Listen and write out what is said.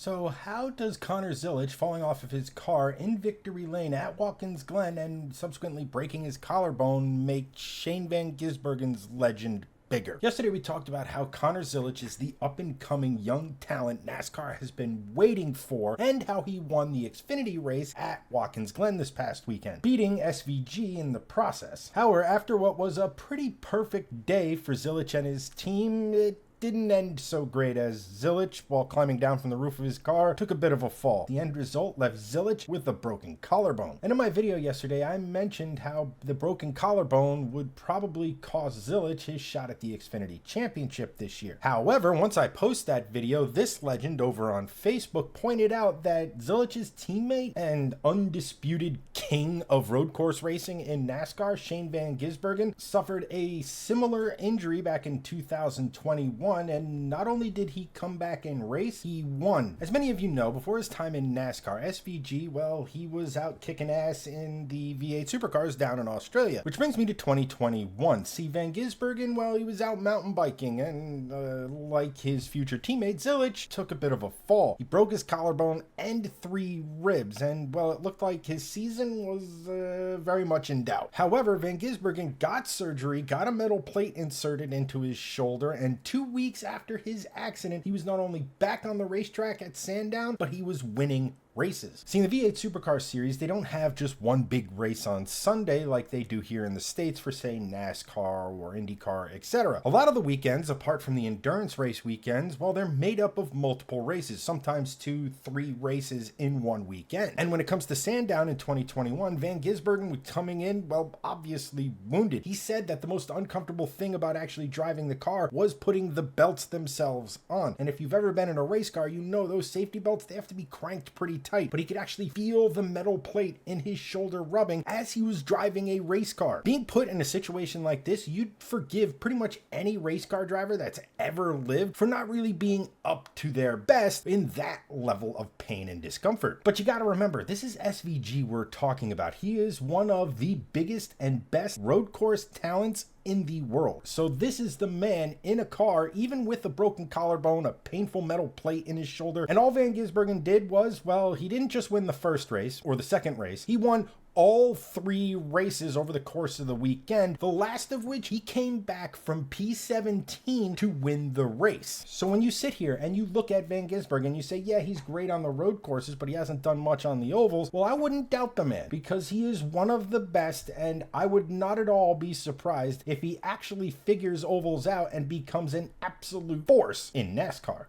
So how does Connor Zilic falling off of his car in Victory Lane at Watkins Glen and subsequently breaking his collarbone make Shane Van Gisbergen's legend bigger? Yesterday we talked about how Connor Zilic is the up-and-coming young talent NASCAR has been waiting for and how he won the Xfinity race at Watkins Glen this past weekend, beating SVG in the process. However, after what was a pretty perfect day for Zilic and his team, it didn't end so great as Zilic, while climbing down from the roof of his car, took a bit of a fall. The end result left Zilic with a broken collarbone. And in my video yesterday, I mentioned how the broken collarbone would probably cost Zilic his shot at the Xfinity Championship this year. However, once I post that video, this legend over on Facebook pointed out that Zilic's teammate and undisputed king of road course racing in NASCAR, Shane Van Gisbergen, suffered a similar injury back in 2021. And not only did he come back and race, he won. As many of you know, before his time in NASCAR, SVG, well, he was out kicking ass in the V8 supercars down in Australia. Which brings me to 2021. See, Van Gisbergen, well, he was out mountain biking and, like his future teammate Zilic, took a bit of a fall. He broke his collarbone and 3 ribs, and, well, it looked like his season was very much in doubt. However, Van Gisbergen got surgery, got a metal plate inserted into his shoulder, and 2 weeks after his accident, he was not only back on the racetrack at Sandown, but he was winning races. See, in the V8 Supercar Series, they don't have just one big race on Sunday like they do here in the States for, say, NASCAR or IndyCar, etc. A lot of the weekends, apart from the endurance race weekends, well, they're made up of multiple races, sometimes 2-3 races in one weekend. And when it comes to Sandown in 2021, Van Gisbergen was coming in, well, obviously wounded. He said that the most uncomfortable thing about actually driving the car was putting the belts themselves on. And if you've ever been in a race car, you know those safety belts, they have to be cranked pretty tight, but he could actually feel the metal plate in his shoulder rubbing as he was driving a race car. Being put in a situation like this, you'd forgive pretty much any race car driver that's ever lived for not really being up to their best in that level of pain and discomfort. But you gotta remember, this is SVG we're talking about. He is one of the biggest and best road course talents in the world. So this is the man in a car, even with a broken collarbone, a painful metal plate in his shoulder. And all Van Gisbergen did was, well, he didn't just win the first race or the second race. He won all 3 races over the course of the weekend, the last of which he came back from P17 to win the race. So when you sit here and you look at Van Gisbergen and you say, yeah, he's great on the road courses, but he hasn't done much on the ovals, well, I wouldn't doubt the man, because he is one of the best, and I would not at all be surprised if he actually figures ovals out and becomes an absolute force in NASCAR.